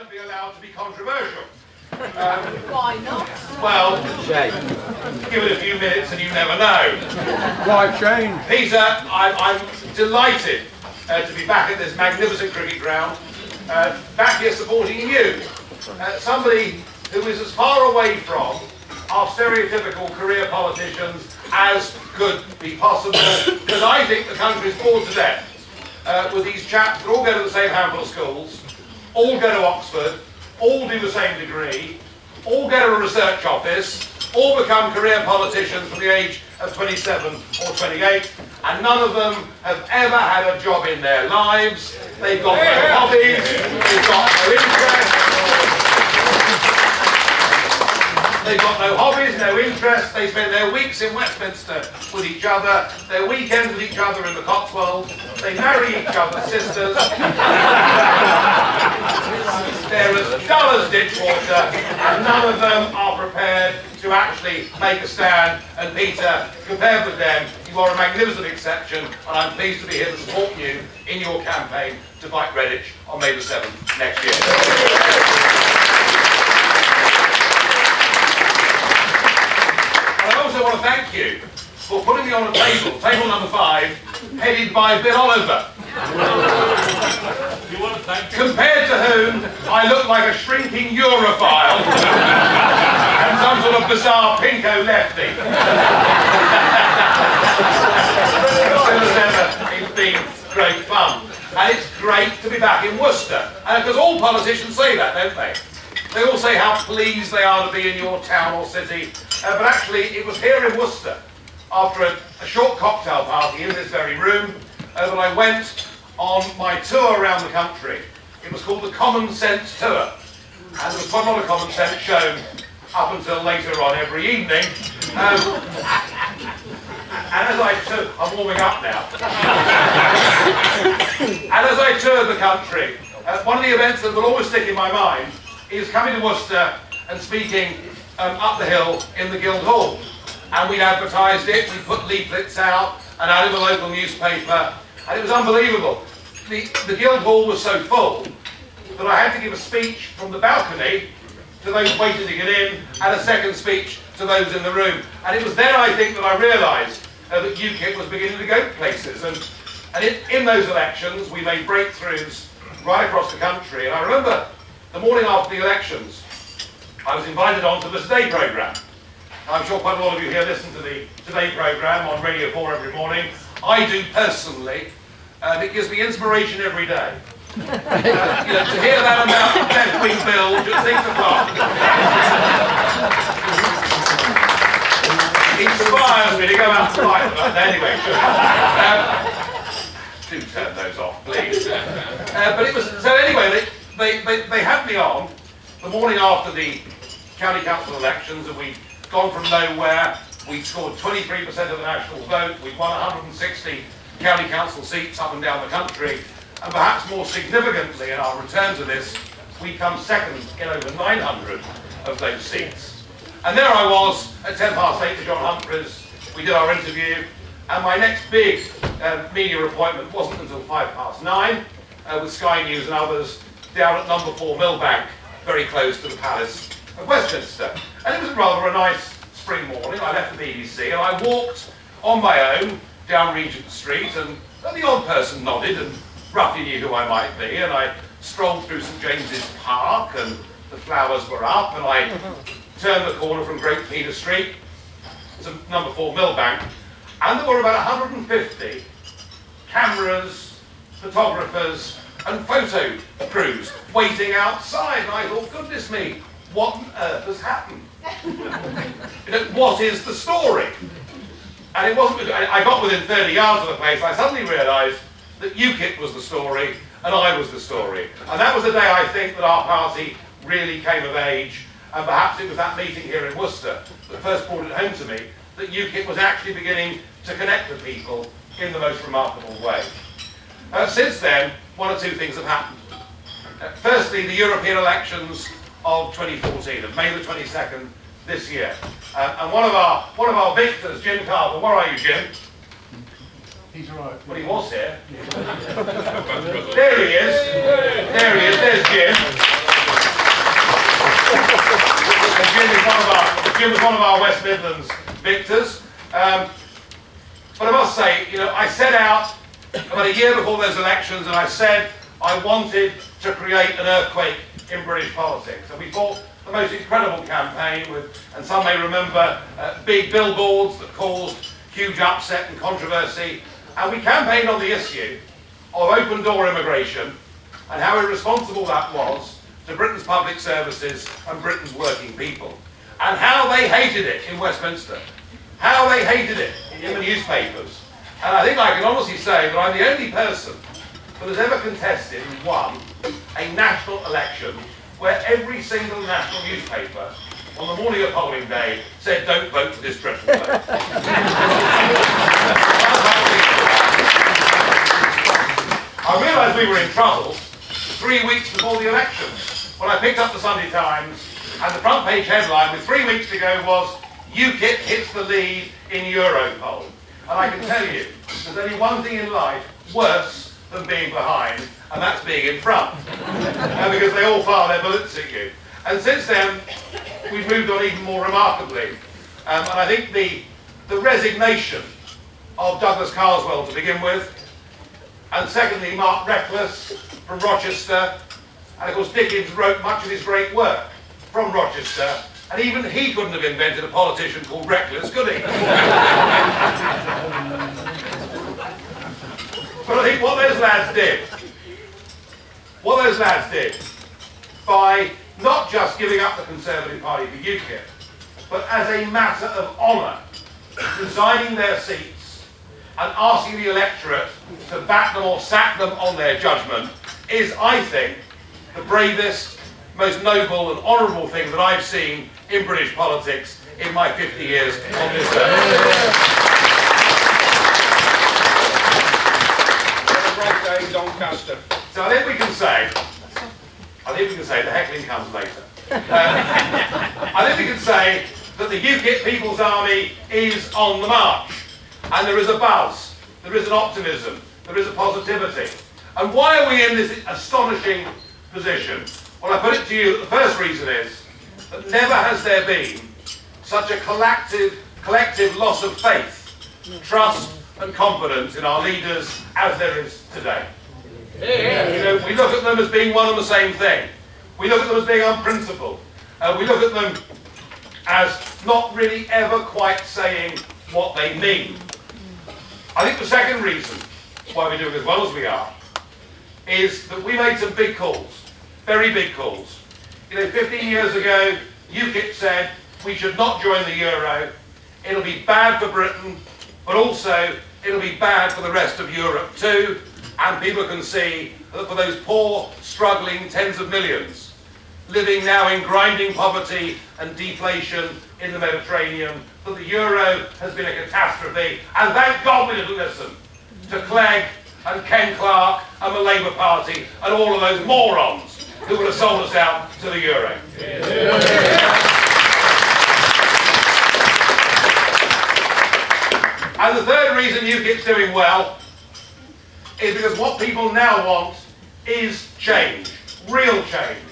don't be allowed to be controversial. Why not? Well, give it a few minutes and you never know. Why change? Peter, I'm delighted to be back at this magnificent cricket ground, back here supporting you. Somebody who is as far away from our stereotypical career politicians as could be possible, because I think the country is bored to death with these chaps that all go to the same handful of schools, all go to Oxford, all do the same degree, all go to a research office, all become career politicians from the age of 27 or 28, and none of them have ever had a job in their lives. They've got no hobbies, they've got no interest, they spend their weeks in Westminster with each other, their weekends with each other in the Cotswolds, they marry each other's sisters, they're as dull as ditch water, and none of them are prepared to actually make a stand. And Peter, compared with them, you are a magnificent exception, and I'm pleased to be here to support you in your campaign to fight Redditch on May the 7th next year. And I also want to thank you for putting me on a table number 5, headed by Bill Oliver. Compared to whom I look like a shrinking Europhile and some sort of bizarre pinko lefty. It's been great fun, and it's great to be back in Worcester. Because all politicians say that, don't they? They all say how pleased they are to be in your town or city, but actually it was here in Worcester, after a short cocktail party in this very room, that I went on my tour around the country. It was called the Common Sense Tour, and there was quite a lot of common sense shown up until later on every evening. And as I toured, I'm warming up now. And as I toured the country, one of the events that will always stick in my mind is coming to Worcester and speaking up the hill in the Guildhall. And we'd advertised it, we put leaflets out and out of a local newspaper, and it was unbelievable. The Guildhall was so full that I had to give a speech from the balcony to those waiting to get in, and a second speech to those in the room. And it was then, I think, that I realised that UKIP was beginning to go places. And in those elections, we made breakthroughs right across the country. And I remember the morning after the elections, I was invited on to the Today programme. I'm sure quite a lot of you here listen to the Today programme on Radio 4 every morning. I do personally, and it gives me inspiration every day. To hear that amount of left-wing bilge at 6 o'clock inspires me to go out and fight them. Anyway, do turn those off, please. But it was so. Anyway, they had me on the morning after the county council elections, and we'd gone from nowhere. We'd scored 23% of the national vote. We'd won 160 county council seats up and down the country. And perhaps more significantly, in our return to this, we come second in over 900 of those seats. And there I was at 8:10 to John Humphreys. We did our interview, and my next big media appointment wasn't until 9:05 with Sky News and others down at number 4 Millbank, very close to the Palace of Westminster. And it was rather a nice spring morning. I left the BBC and I walked on my own down Regent Street, and the odd person nodded and roughly knew who I might be, and I strolled through St James's Park, and the flowers were up, and I turned the corner from Great Peter Street to number 4 Millbank, and there were about 150 cameras, photographers and photo crews waiting outside, and I thought, goodness me, what on earth has happened? What is the story? And it wasn't. I got within 30 yards of the place, and I suddenly realised that UKIP was the story and I was the story. And that was the day, I think, that our party really came of age, and perhaps it was that meeting here in Worcester that first brought it home to me that UKIP was actually beginning to connect with people in the most remarkable way. Since then, one or two things have happened. Firstly, the European elections of 2014, of May the 22nd this year. And one of our victors, Jim Carver, where are you, Jim? He's all right. Well, he was here. There he is. There he is. There's Jim. and Jim was one of our West Midlands victors. But I must say, you know, I set out about a year before those elections and I said I wanted to create an earthquake in British politics. And we fought the most incredible campaign with, and some may remember, big billboards that caused huge upset and controversy. And we campaigned on the issue of open door immigration and how irresponsible that was to Britain's public services and Britain's working people. And how they hated it in Westminster. How they hated it in the newspapers. And I think I can honestly say that I'm the only person that has ever contested and won a national election where every single national newspaper on the morning of polling day said, don't vote for this dreadful vote. I realised we were in trouble 3 weeks before the election when I picked up the Sunday Times and the front page headline with 3 weeks to go was UKIP hits the lead in Europoll. And I can tell you, there's only one thing in life worse than being behind, and that's being in front. Because they all fire their bullets at you. And since then, we've moved on even more remarkably. And I think the resignation of Douglas Carswell to begin with, and secondly, Mark Reckless from Rochester, and of course Dickens wrote much of his great work from Rochester, and even he couldn't have invented a politician called Reckless, could he? But I think what those lads did, by not just giving up the Conservative Party for UKIP, but as a matter of honour, resigning their seats and asking the electorate to back them or sack them on their judgment, is, I think, the bravest, most noble and honourable thing that I've seen in British politics in my 50 years on this earth. Doncaster. So I think we can say, the heckling comes later. I think we can say that the UKIP People's Army is on the march. And there is a buzz, there is an optimism, there is a positivity. And why are we in this astonishing position? Well, I put it to you that the first reason is that never has there been such a collective loss of faith, trust and confidence in our leaders as there is today. You know, we look at them as being one and the same thing. We look at them as being unprincipled. We look at them as not really ever quite saying what they mean. I think the second reason why we're doing as well as we are is that we made some big calls, very big calls. You know, 15 years ago, UKIP said we should not join the euro. It'll be bad for Britain, but also it'll be bad for the rest of Europe too. And people can see that for those poor, struggling tens of millions living now in grinding poverty and deflation in the Mediterranean, that the euro has been a catastrophe. And thank God we didn't listen to Clegg and Ken Clarke and the Labour Party and all of those morons who would have sold us out to the euro. And the third reason UKIP's doing well is because what people now want is change, real change,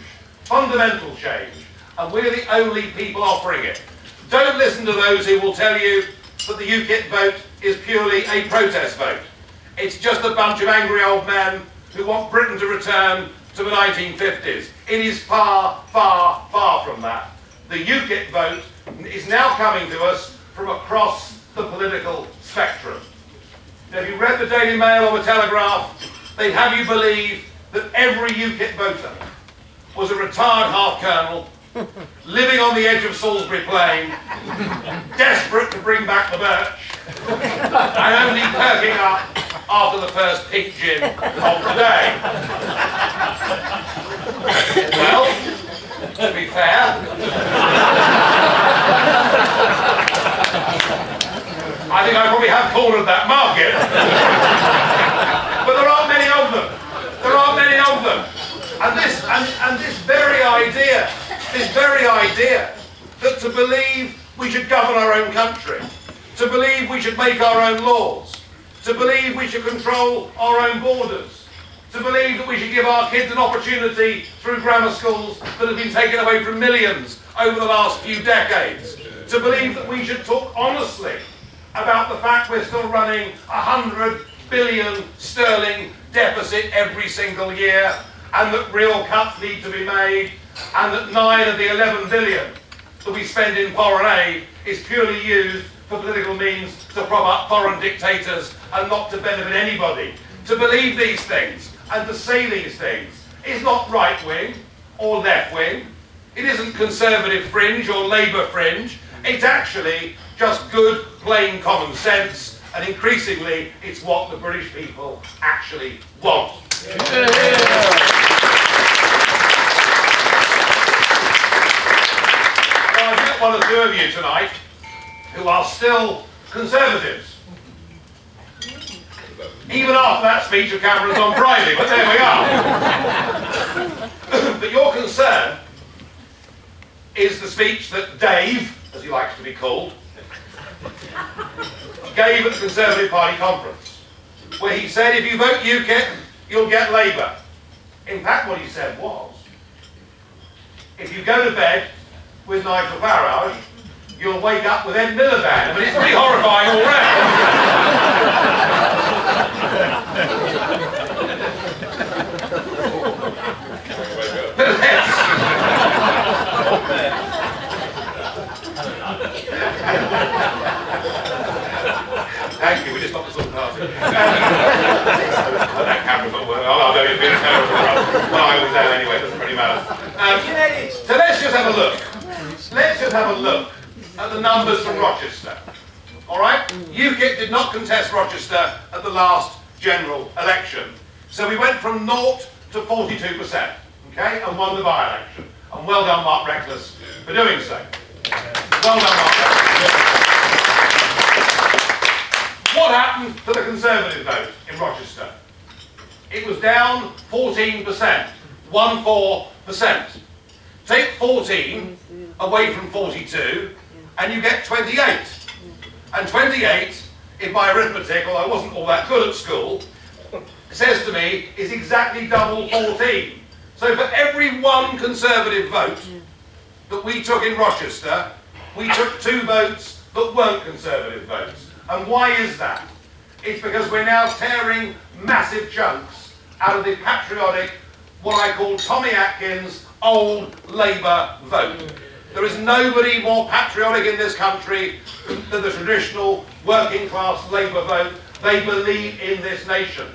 fundamental change, and we're the only people offering it. Don't listen to those who will tell you that the UKIP vote is purely a protest vote. It's just a bunch of angry old men who want Britain to return to the 1950s. It is far, far, far from that. The UKIP vote is now coming to us from across the political spectrum. Now, if you read the Daily Mail or the Telegraph, they'd have you believe that every UKIP voter was a retired half-colonel living on the edge of Salisbury Plain, desperate to bring back the birch, and only perking up after the first pink gin of the day. Well, to be fair, I think I probably have cornered that market. But there aren't many of them. There aren't many of them. And this very idea that to believe we should govern our own country, to believe we should make our own laws, to believe we should control our own borders, to believe that we should give our kids an opportunity through grammar schools that have been taken away from millions over the last few decades, to believe that we should talk honestly about the fact we're still running 100 billion sterling deficit every single year, and that real cuts need to be made, and that 9 of the 11 billion that we spend in foreign aid is purely used for political means to prop up foreign dictators and not to benefit anybody. To believe these things and to say these things is not right-wing or left-wing. It isn't conservative fringe or Labour fringe. It's actually just good, plain common sense, and increasingly it's what the British people actually want. Well, I've met one or two of you tonight who are still conservatives. Even after that speech of Cameron's on Friday, but there we are. But your concern is the speech that Dave, as he likes to be called, gave at the Conservative Party conference, where he said if you vote UKIP, you'll get Labour. In fact, what he said was, if you go to bed with Nigel Farage, you'll wake up with Ed Miliband. I mean, it's pretty horrifying all Thank you, we just stopped the sort of party. That camera's not working. Oh, no, you've been a camera. Well, I was there anyway, it doesn't really matter. So let's just have a look. Let's just have a look at the numbers from Rochester. Alright? UKIP did not contest Rochester at the last general election. So we went from 0 to 42%. Okay? And won the by-election. And well done, Mark Reckless, for doing so. Well done, Mark Reckless. What happened to the Conservative vote in Rochester? It was down 14%. 14%. Take 14 away from 42, and you get 28. And 28, in my arithmetic, although I wasn't all that good at school, says to me, is exactly double 14. So for every one Conservative vote that we took in Rochester, we took 2 votes that weren't Conservative votes. And why is that? It's because we're now tearing massive chunks out of the patriotic, what I call Tommy Atkins, old Labour vote. There is nobody more patriotic in this country than the traditional working class Labour vote. They believe in this nation.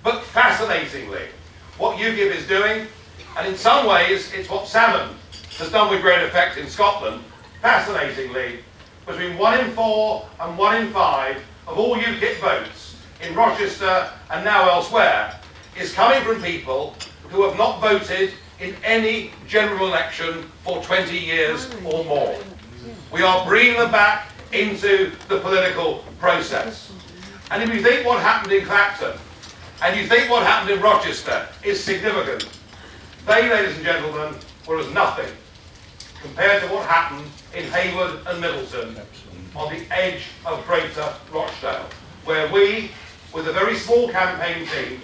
But fascinatingly, what UKIP is doing, and in some ways it's what Salmon has done with great effect in Scotland, fascinatingly, between 1 in 4 and 1 in 5 of all UKIP votes in Rochester and now elsewhere is coming from people who have not voted in any general election for 20 years or more. We are bringing them back into the political process. And if you think what happened in Clacton, and you think what happened in Rochester is significant, they, ladies and gentlemen, were as nothing compared to what happened in Hayward and Middleton on the edge of Greater Rochdale, where we, with a very small campaign team,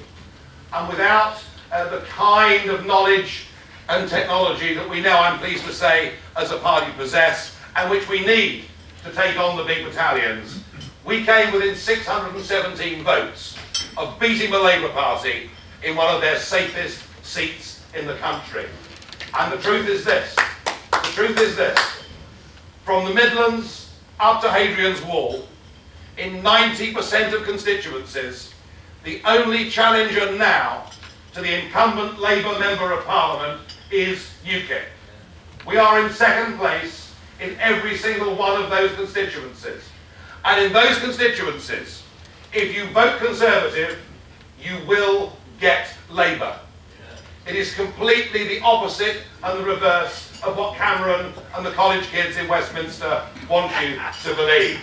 and without the kind of knowledge and technology that we now, I'm pleased to say, as a party possess, and which we need to take on the big battalions, we came within 617 votes of beating the Labour Party in one of their safest seats in the country. And the truth is this, from the Midlands up to Hadrian's Wall, in 90% of constituencies, the only challenger now to the incumbent Labour Member of Parliament is UKIP. We are in second place in every single one of those constituencies. And in those constituencies, if you vote Conservative, you will get Labour. It is completely the opposite and the reverse of what Cameron and the college kids in Westminster want you to believe.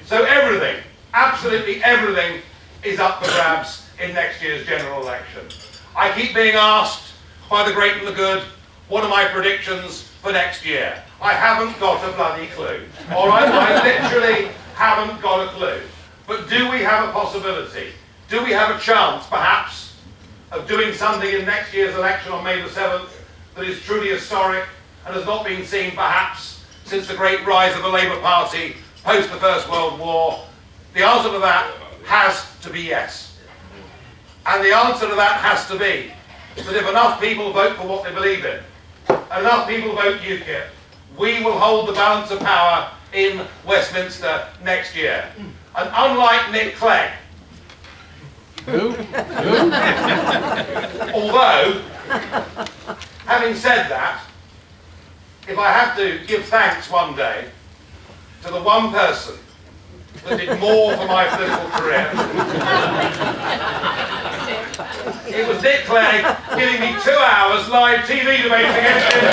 So everything, absolutely everything, is up for grabs in next year's general election. I keep being asked by the great and the good, what are my predictions for next year? I haven't got a bloody clue. All right, I literally haven't got a clue. But do we have a possibility? Do we have a chance, perhaps, of doing something in next year's election on May the 7th that is truly historic and has not been seen perhaps since the great rise of the Labour Party post the First World War? The answer to that has to be yes. And the answer to that has to be that if enough people vote for what they believe in, enough people vote UKIP, we will hold the balance of power in Westminster next year. And unlike Nick Clegg, although, having said that, if I have to give thanks one day to the one person that did more for my political career, it was Nick Clegg giving me 2 hours live TV debates against him.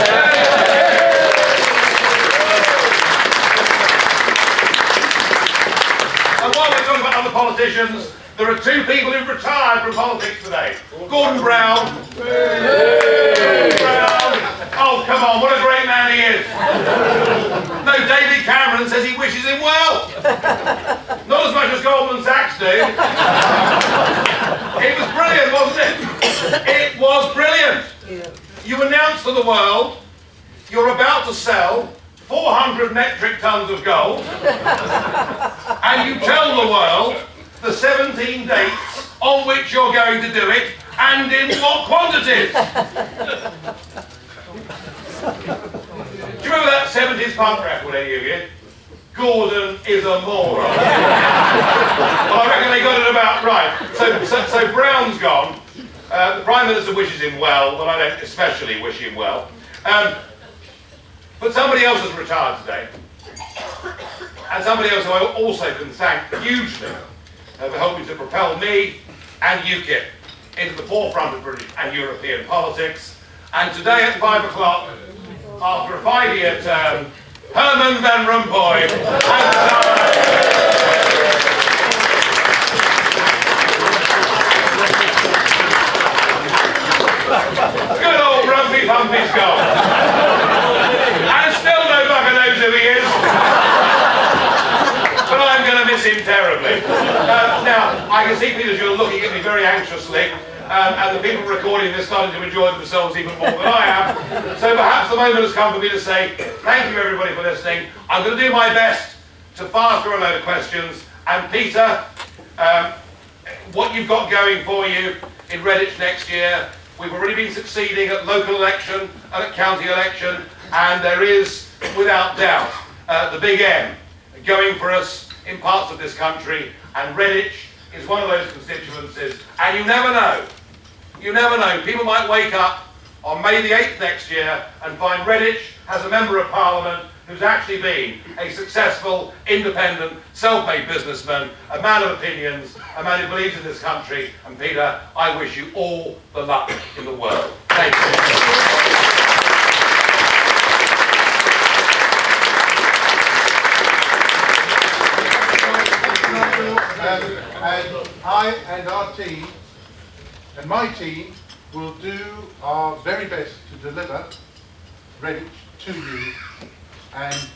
And while we're talking about other politicians, there are 2 people who've retired from politics today. Gordon Brown. Oh, come on, what a great man he is. No, David Cameron says he wishes him well. Not as much as Goldman Sachs do. It was brilliant, wasn't it? It was brilliant. You announce to the world you're about to sell 400 metric tons of gold, and you tell the world the 17 dates on which you're going to do it and in what quantities. Do you remember that 70s punk record, any of you? Gordon is a moron. Well, I reckon they got it about right. So Brown's gone. The Prime Minister wishes him well, but I don't especially wish him well. But somebody else has retired today. And somebody else who I also can thank hugely for helping to propel me and UKIP into the forefront of British and European politics. And today at 5 o'clock, after a 5-year term, Herman Van Rompuy good old Rumpy Pumpy's gone. And still no bugger knows who he is. But I'm going to miss him terribly. Now, I can see, Peter, you're looking at me very anxiously, and the people recording this starting to enjoy themselves even more than I am. So perhaps the moment has come for me to say thank you, everybody, for listening. I'm going to do my best to fire through a load of questions. And Peter, what you've got going for you in Redditch next year, we've already been succeeding at local election and at county election, and there is, without doubt, the big M going for us in parts of this country, and Redditch is one of those constituencies. And you never know, people might wake up on May the 8th next year and find Redditch has a member of Parliament who's actually been a successful, independent, self-made businessman, a man of opinions, a man who believes in this country. And Peter, I wish you all the luck in the world. Thank you. And I and our team, and my team, will do our very best to deliver Redditch to you, and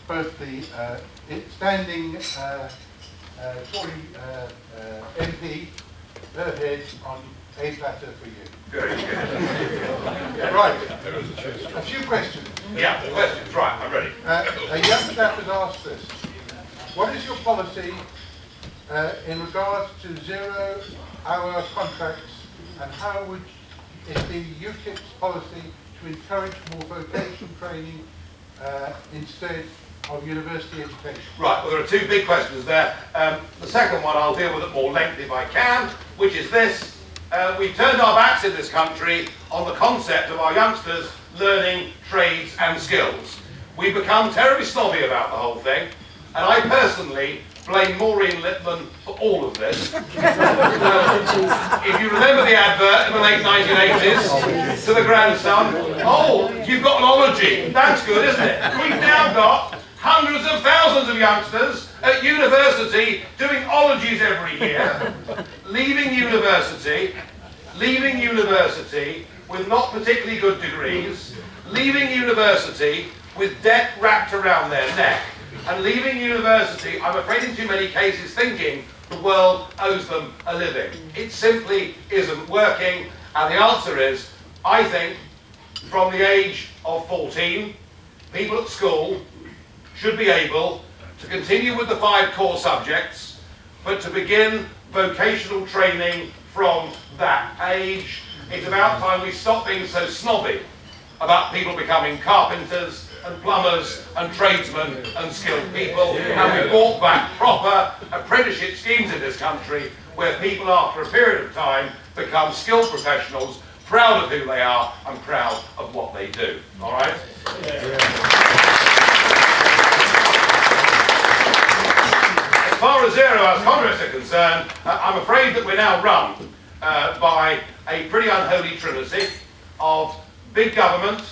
both the standing Tory MP, her head on a platter for you. Very good. Right, a few questions. Yeah, questions, right, I'm ready. A young chap has asked this. What is your policy in regards to 0-hour contracts, and how would it be UKIP's policy to encourage more vocational training instead of university education? Right, well, there are 2 big questions there. The second one I'll deal with at more length if I can, which is this. We've turned our backs in this country on the concept of our youngsters learning trades and skills. We've become terribly snobby about the whole thing, and I personally blame Maureen Lipman for all of this. If you remember the advert in the late 1980s to the grandson, oh, you've got an ology. That's good, isn't it? We've now got hundreds of thousands of youngsters at university doing ologies every year, leaving university with not particularly good degrees, leaving university with debt wrapped around their neck, and leaving university, I'm afraid in too many cases, thinking the world owes them a living. It simply isn't working, and the answer is, I think, from the age of 14, people at school should be able to continue with the 5 core subjects, but to begin vocational training from that age. It's about time we stop being so snobby about people becoming carpenters and plumbers and tradesmen and skilled people, and we brought back proper apprenticeship schemes in this country where people after a period of time become skilled professionals, proud of who they are and proud of what they do. All right? As far as zero-hours contracts are concerned, I'm afraid that we're now run by a pretty unholy trinity of big government,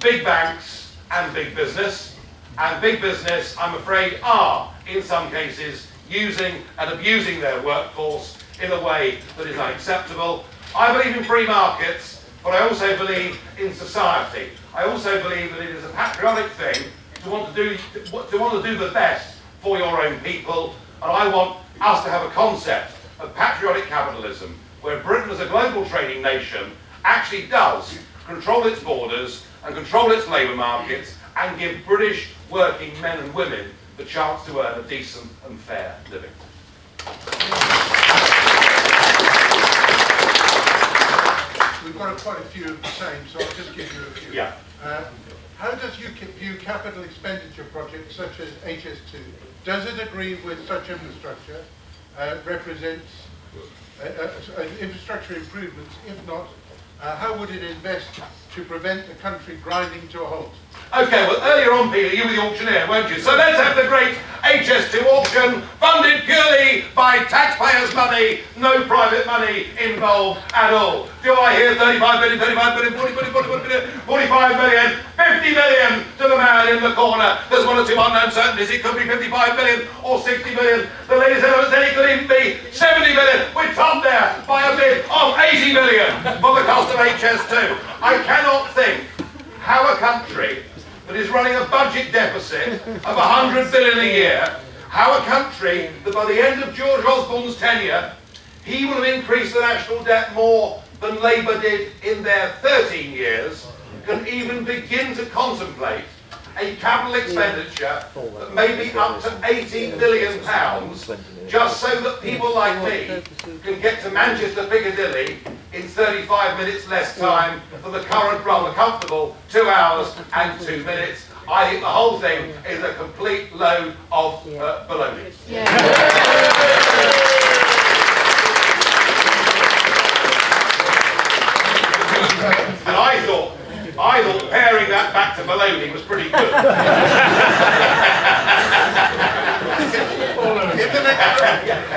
big banks and big business. And big business, I'm afraid, are in some cases using and abusing their workforce in a way that is unacceptable. I believe in free markets, but I also believe in society. I also believe that it is a patriotic thing to want to do the best for your own people, and I want us to have a concept of patriotic capitalism where Britain as a global trading nation actually does control its borders and control its labour markets and give British working men and women the chance to earn a decent and fair living. We've got quite a few of the same, so I'll just give you a few. Yeah. How does UKIP view capital expenditure projects such as HS2? Does it agree with such infrastructure represents infrastructure improvements? If not, how would it invest to prevent the country grinding to a halt? Okay, well earlier on, Peter, you were the auctioneer, weren't you? So let's have the great HS2 auction, funded purely by taxpayers' money, no private money involved at all. Do I hear 35 million, 35 million, 40 million, 40 million, 45 million, 50 million to the man in the corner? There's one or two unknown certainties. It could be 55 million or 60 million. The ladies and gentlemen said it could even be 70 million. We're topped there by a bid of 80 million for the cost of HS2. I cannot think how a country that is running a budget deficit of 100 billion a year, how a country that by the end of George Osborne's tenure, he will have increased the national debt more than Labour did in their 13 years, can even begin to contemplate a capital expenditure that may be up to £80 billion, just so that people like me can get to Manchester Piccadilly in 35 minutes less time than the current rather comfortable 2 hours and 2 minutes. I think the whole thing is a complete load of baloney. And I thought paring that back to baloney was pretty good.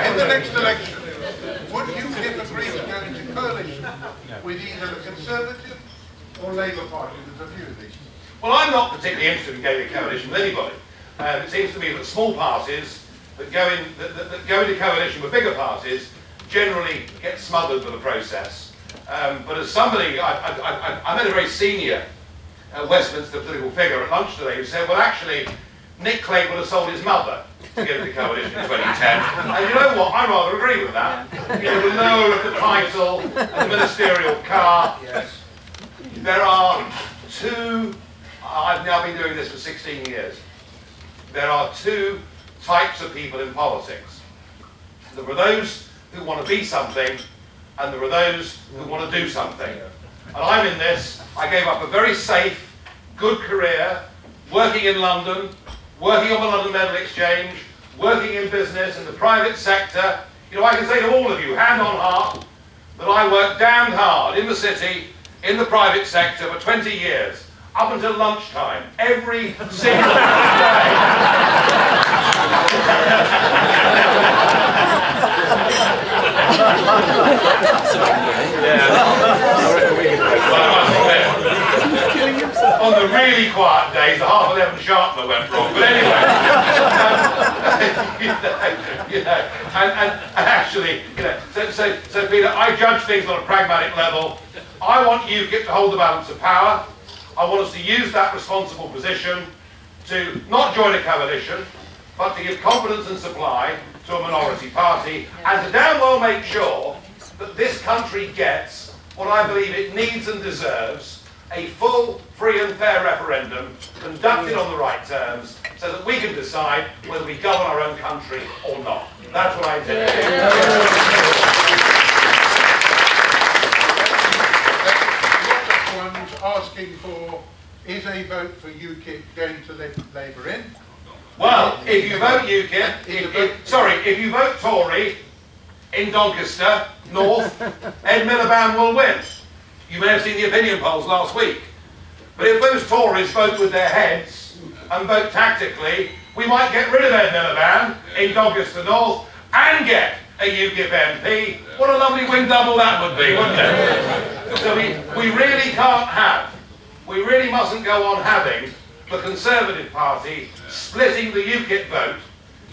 In the next election, would UKIP agree to go into coalition with either the Conservative or Labour Party? There's a few of these. Well, I'm not particularly interested in going into coalition with anybody. It seems to me that small parties that go into coalition with bigger parties generally get smothered by the process. But as somebody, I met a very senior Westminster political figure at lunch today who said, well, actually, Nick Clegg would have sold his mother to get into coalition in 2010. And you know what? I rather agree with that. You know, the lower of the title and the ministerial car. Yes. There are two, I've now been doing this for 16 years. There are two types of people in politics. There are those who want to be something, and there are those who want to do something. And I'm in this. I gave up a very safe, good career, working in London, working on the London Metal Exchange, working in business in the private sector. You know, I can say to all of you, hand on heart, that I worked damned hard in the city, in the private sector for 20 years, up until lunchtime, every single day. On the really quiet days, the 11:30 sharpener went wrong. But anyway, and actually, so Peter, I judge things on a pragmatic level. I want UKIP to hold the balance of power. I want us to use that responsible position to not join a coalition, but to give confidence and supply to a minority party, and to damn well make sure that this country gets what I believe it needs and deserves a full, free and fair referendum conducted on the right terms so that we can decide whether we govern our own country or not. That's what I intend to do. What everyone's asking for is a vote for UKIP going to let Labour in. Well, if you vote UKIP, if you vote Tory in Doncaster North, Ed Miliband will win. You may have seen the opinion polls last week. But if those Tories vote with their heads and vote tactically, we might get rid of Ed Miliband in Doncaster North and get a UKIP MP. What a lovely win double that would be, wouldn't it? So we really can't have, we really mustn't go on having the Conservative Party splitting the UKIP vote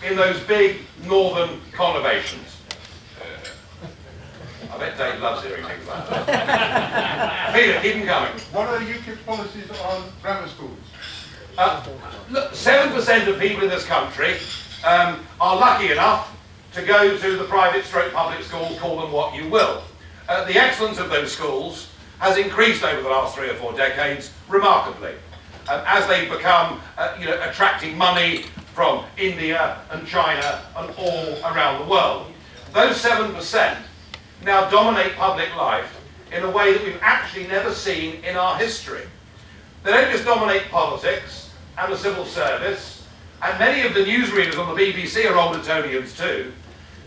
in those big northern conurbations. I bet Dave loves hearing things like that. Peter, keep them coming. What are UKIP's policies on grammar schools? Look, 7% of people in this country are lucky enough to go to the private stroke public schools, call them what you will. The excellence of those schools has increased over the last 3 or 4 decades remarkably. As they become, attracting money from India and China and all around the world. Those 7% now dominate public life in a way that we've actually never seen in our history. They don't just dominate politics and the civil service, and many of the newsreaders on the BBC are old Etonians too.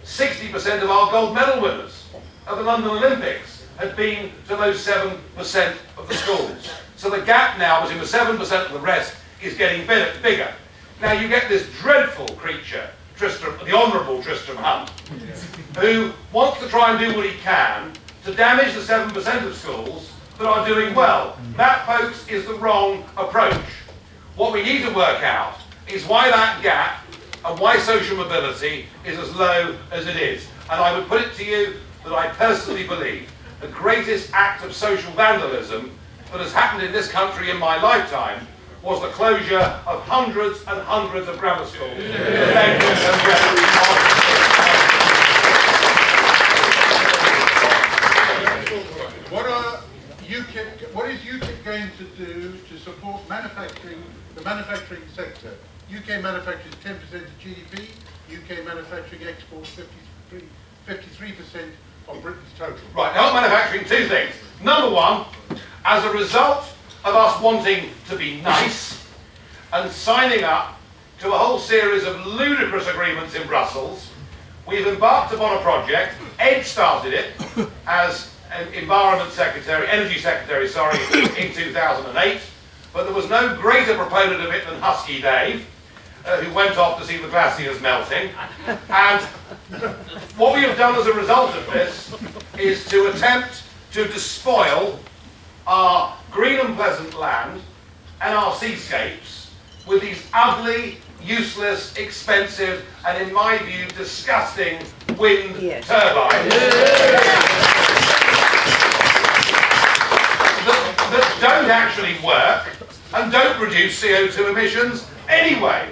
60% of our gold medal winners at the London Olympics had been to those 7% of the schools. So the gap now between the 7% and the rest is getting bigger. Now you get this dreadful creature, the Honourable Tristram Hunt, who wants to try and do what he can to damage the 7% of schools that are doing well. That, folks, is the wrong approach. What we need to work out is why that gap and why social mobility is as low as it is. And I would put it to you that I personally believe the greatest act of social vandalism that has happened in this country in my lifetime was the closure of hundreds and hundreds of grammar schools. What is UKIP going to do to support the manufacturing sector? UK manufactures 10% of GDP, UK manufacturing exports 53% of Britain's total. Right, help manufacturing, 2 things. Number 1, as a result of us wanting to be nice and signing up to a whole series of ludicrous agreements in Brussels, we've embarked upon a project. Ed started it as an Energy Secretary, in 2008, but there was no greater proponent of it than Husky Dave, who went off to see the glaciers melting. And what we have done as a result of this is to attempt to despoil our green and pleasant land and our seascapes with these ugly, useless, expensive, and in my view, disgusting wind turbines that don't actually work and don't reduce CO2 emissions anyway.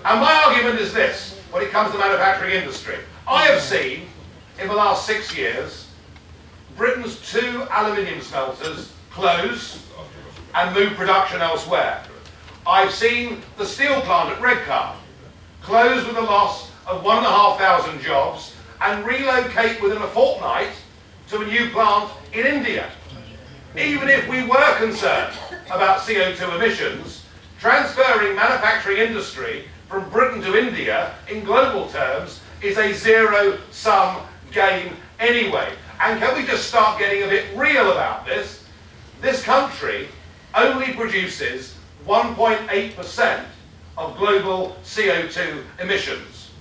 And my argument is this, when it comes to the manufacturing industry. I have seen, in the last 6 years, Britain's 2 aluminium smelters close and move production elsewhere. I've seen the steel plant at Redcar close with a loss of 1,500 jobs and relocate within a fortnight to a new plant in India. Even if we were concerned about CO2 emissions, transferring manufacturing industry from Britain to India in global terms is a zero-sum game anyway. And can we just start getting a bit real about this? This country only produces 1.8% of global CO2 emissions.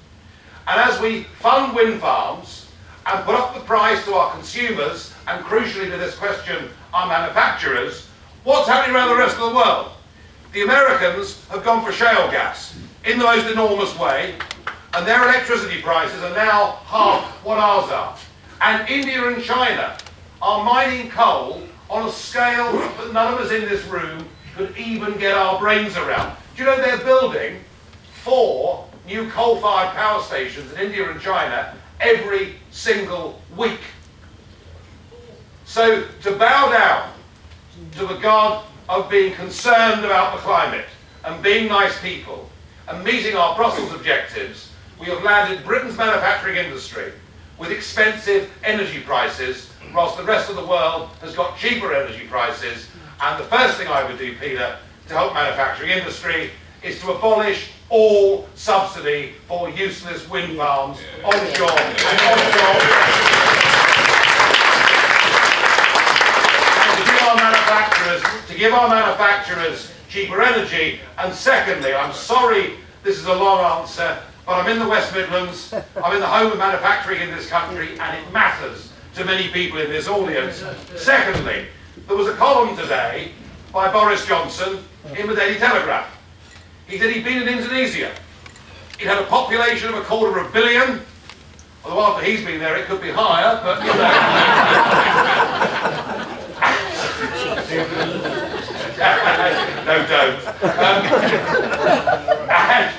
And as we fund wind farms and put up the price to our consumers, and crucially to this question, our manufacturers, what's happening around the rest of the world? The Americans have gone for shale gas in the most enormous way, and their electricity prices are now half what ours are. And India and China are mining coal on a scale that none of us in this room could even get our brains around. Do you know they're building 4 new coal-fired power stations in India and China every single week? So to bow down to the God of being concerned about the climate and being nice people and meeting our Brussels objectives, we have landed Britain's manufacturing industry with expensive energy prices, whilst the rest of the world has got cheaper energy prices. And the first thing I would do, Peter, to help manufacturing industry is to abolish all subsidy for useless wind farms onshore and offshore. And to give our manufacturers cheaper energy. And secondly, I'm sorry this is a long answer, but I'm in the West Midlands, I'm in the home of manufacturing in this country, and it matters to many people in this audience. Secondly, there was a column today by Boris Johnson in the Daily Telegraph. He said he'd been in Indonesia. It had a population of 250 million. Although after he's been there, it could be higher, but you know. No, don't. And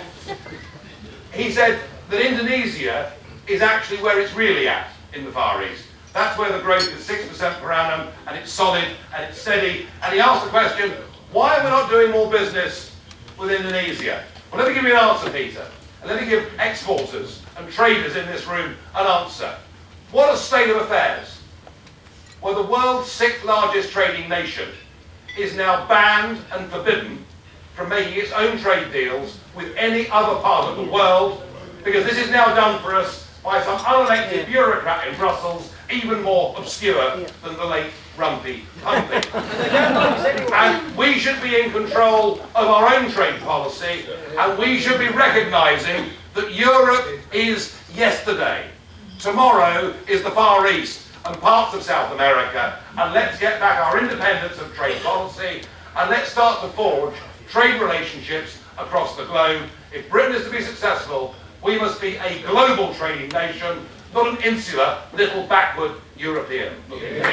he said that Indonesia is actually where it's really at in the Far East. That's where the growth is 6% per annum, and it's solid, and it's steady. And he asked the question, why are we not doing more business with Indonesia? Well, let me give you an answer, Peter. And let me give exporters and traders in this room an answer. What a state of affairs, where the world's 6th largest trading nation is now banned and forbidden from making its own trade deals with any other part of the world, because this is now done for us by some unelected bureaucrat in Brussels, even more obscure than the late Rumpy Humpy. And we should be in control of our own trade policy, and we should be recognising that Europe is yesterday. Tomorrow is the Far East and parts of South America, and let's get back our independence of trade policy, and let's start to forge trade relationships across the globe. If Britain is to be successful, we must be a global trading nation, not an insular, little backward European. Is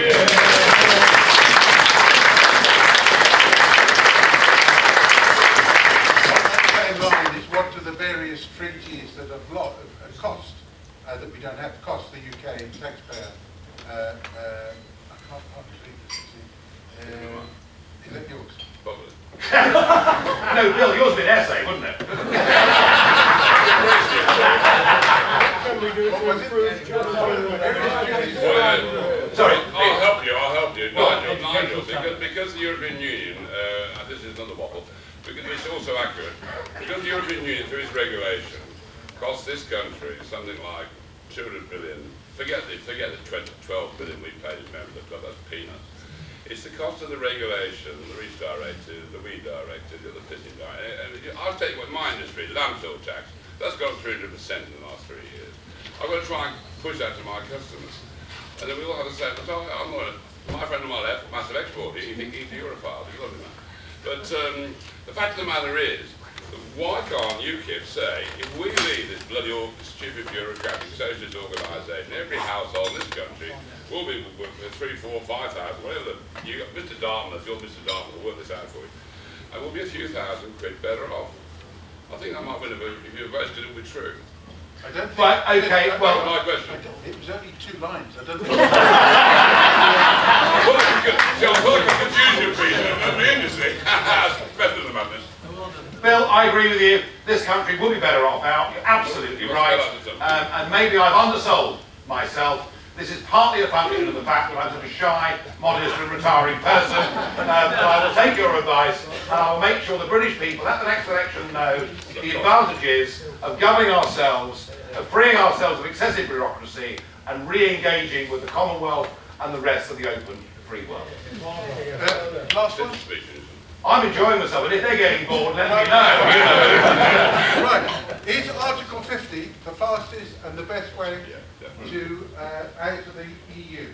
what are the various treaties that have cost, that we don't have, cost the UK taxpayer? I can't read this. Is that yours? No, Bill, yours would be an essay, wouldn't it? Sorry. I'll help you. Nigel, because the European Union, this is another waffle, because it's also accurate, because the European Union, through its regulation, costs this country something like 200 billion. Forget the 12 billion we paid as members of the club, that's peanuts. It's the cost of the regulation, the REACH directive, the WEEE directive, the other pissing directive. I'll tell you what, my industry, landfill tax, that's gone 300% in the last 3 years. I've got to try and push that to my customers. And then we all have the same, so my friend on my left, massive exporter, he's a Europhile, he's a lovely man. But the fact of the matter is, why can't UKIP say, if we leave this bloody stupid bureaucratic socialist organisation, every household in this country will be with 3, 4, 5,000, whatever. You got Mr. Dartmouth, you're Mr. Dartmouth, will work this out for you. And we'll be a few thousand quid better off. I think I might win a vote if you're voted, it'll be true. I don't think. Right, okay, well. My question. It was only 2 lines. I don't think. I'm full of confusion, Peter, and the industry. Better than the madness. Bill, I agree with you. This country will be better off out. You're absolutely right. And maybe I've undersold myself. This is partly a function of the fact that I'm such a shy, modest and retiring person. But I will take your advice, and I will make sure the British people at the next election know the advantages of governing ourselves, of freeing ourselves of excessive bureaucracy, and re-engaging with the Commonwealth and the rest of the open, free world. Last one. I'm enjoying myself, and if they're getting bored, let me know. Right. Is Article 50 the fastest and the best way to out of the EU?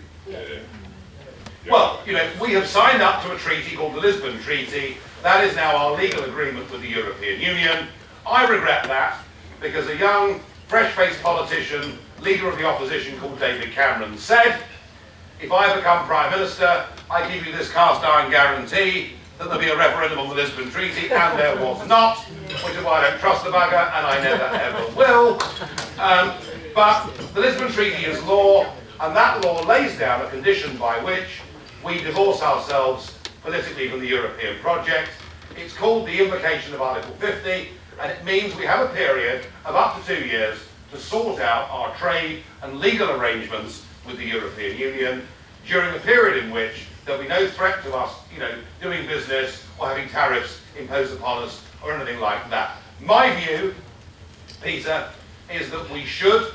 Well, you know, we have signed up to a treaty called the Lisbon Treaty. That is now our legal agreement with the European Union. I regret that because a young, fresh-faced politician, leader of the opposition called David Cameron said, if I become Prime Minister, I give you this cast-iron guarantee that there'll be a referendum on the Lisbon Treaty, and there was not, which is why I don't trust the bugger, and I never ever will. But the Lisbon Treaty is law, and that law lays down a condition by which we divorce ourselves politically from the European project. It's called the invocation of Article 50, and it means we have a period of up to 2 years to sort out our trade and legal arrangements with the European Union during a period in which there'll be no threat to us, doing business or having tariffs imposed upon us or anything like that. My view, Peter, is that we should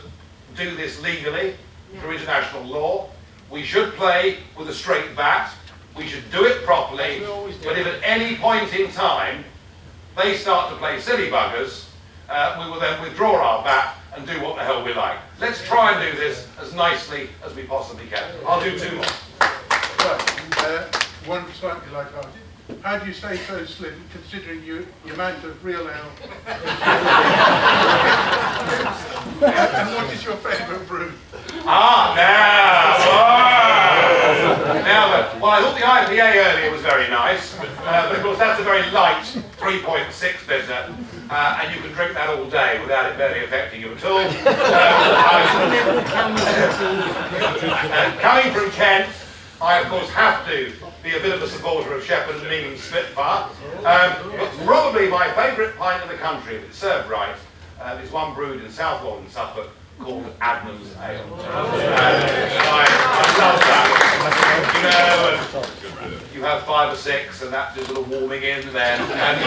do this legally through international law. We should play with a straight bat. We should do it properly. But if at any point in time they start to play silly buggers, we will then withdraw our bat and do what the hell we like. Let's try and do this as nicely as we possibly can. I'll do 2 more. Right, one slightly light-hearted. How do you stay so slim, considering the amount of real ale? And what is your favourite brew? Now, well, I thought the IPA earlier was very nice, but of course that's a very light 3.6 bitter, and you can drink that all day without it barely affecting you at all. Coming from Kent, I of course have to be a bit of a supporter of Shepherd and Mean Spitfire, but probably my favourite pint in the country, if it's served right, is one brewed in Southwold in Suffolk called Adnams Ale. I love that. And you have 5 or 6 and that does a little warming in then, and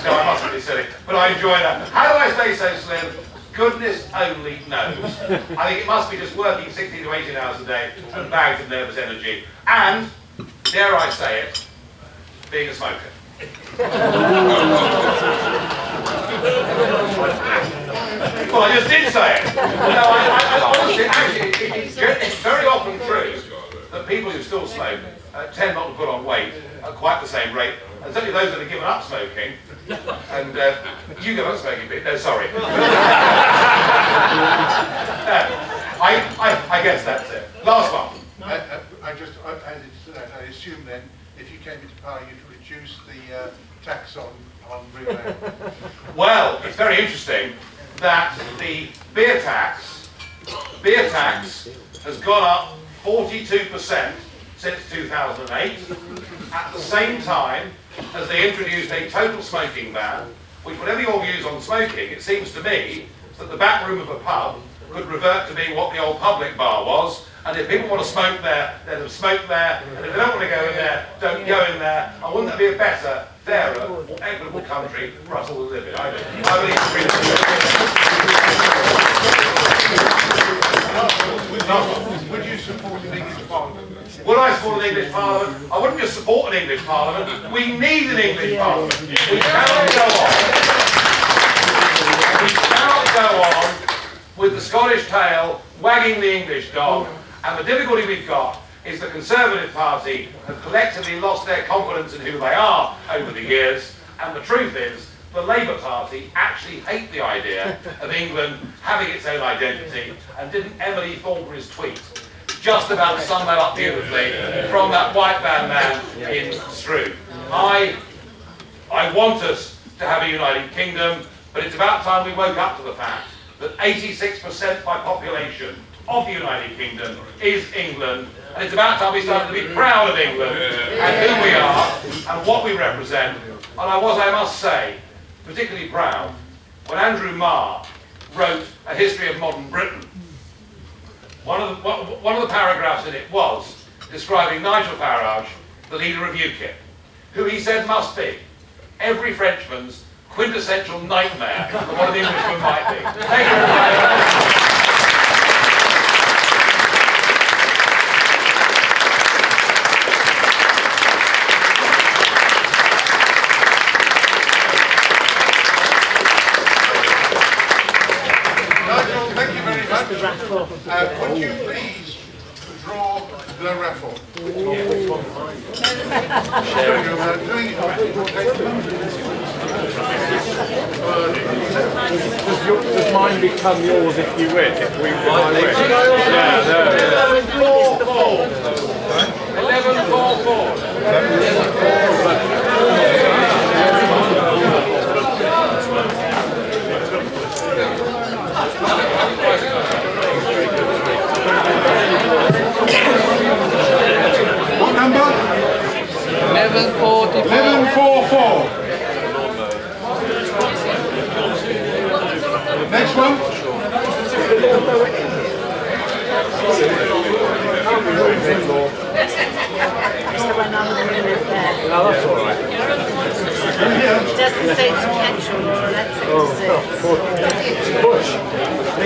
no, I mustn't be silly, but I enjoy that. How do I stay so slim? Goodness only knows. I think it must be just working 16 to 18 hours a day and bags of nervous energy. And, dare I say it, being a smoker. Well, I just did say it. No, I honestly, actually, it's very often true that people who still smoke tend not to put on weight at quite the same rate. And certainly those that have given up smoking, and you give up smoking, Pete. No, sorry. I guess that's it. Last one. I assume then, if you came into power, you'd reduce the tax on real ale. Well, it's very interesting that the beer tax has gone up 42% since 2008, at the same time as they introduced a total smoking ban, which, whatever your views on smoking, it seems to me that the back room of a pub could revert to being what the old public bar was, and if people want to smoke there, let them smoke there, and if they don't want to go in there, don't go in there. And wouldn't that be a better, fairer, more equitable country for us all to live in? I believe Would you support an English Parliament? Would I support an English Parliament? I wouldn't just support an English Parliament. We need an English Parliament. We cannot go on. We cannot go on with the Scottish tail wagging the English dog. And the difficulty we've got is the Conservative Party have collectively lost their confidence in who they are over the years. And the truth is, the Labour Party actually hate the idea of England having its own identity. And didn't Emily Thornberry's tweet just about sum that up beautifully from that white van man in Stroud? I want us to have a united kingdom, but it's about time we woke up to the fact that 86% by population of the United Kingdom is England, and it's about time we started to be proud of England and who we are and what we represent. And I was, I must say, particularly proud when Andrew Marr wrote A History of Modern Britain. One of the paragraphs in it was describing Nigel Farage, the leader of UKIP, who he said must be every Frenchman's quintessential nightmare of what an Englishman might be. Thank you very much. Would you please draw the raffle? Does mine become yours if you win? If we win, I win. Yeah, no. 11-4-4. What number? 11.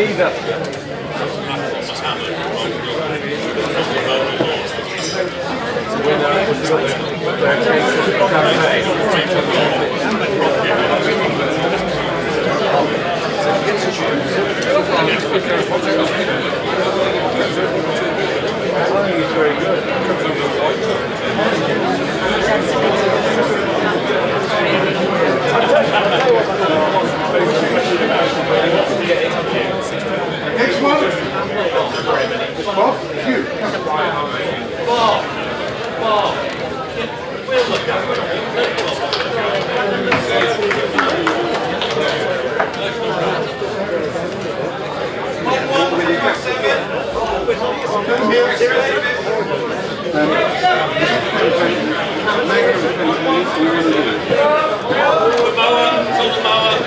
either. Very good. Next one. Bob, you. Come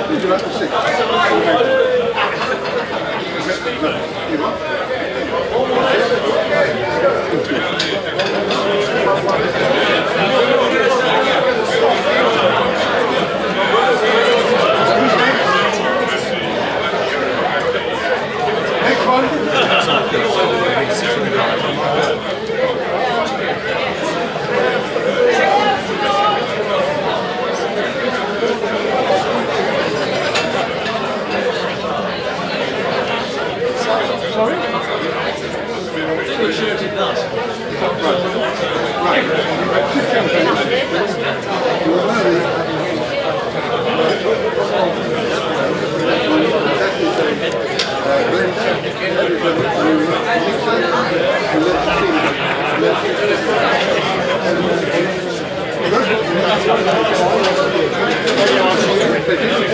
Would you like to sit? You want? Next one. Sorry? Right.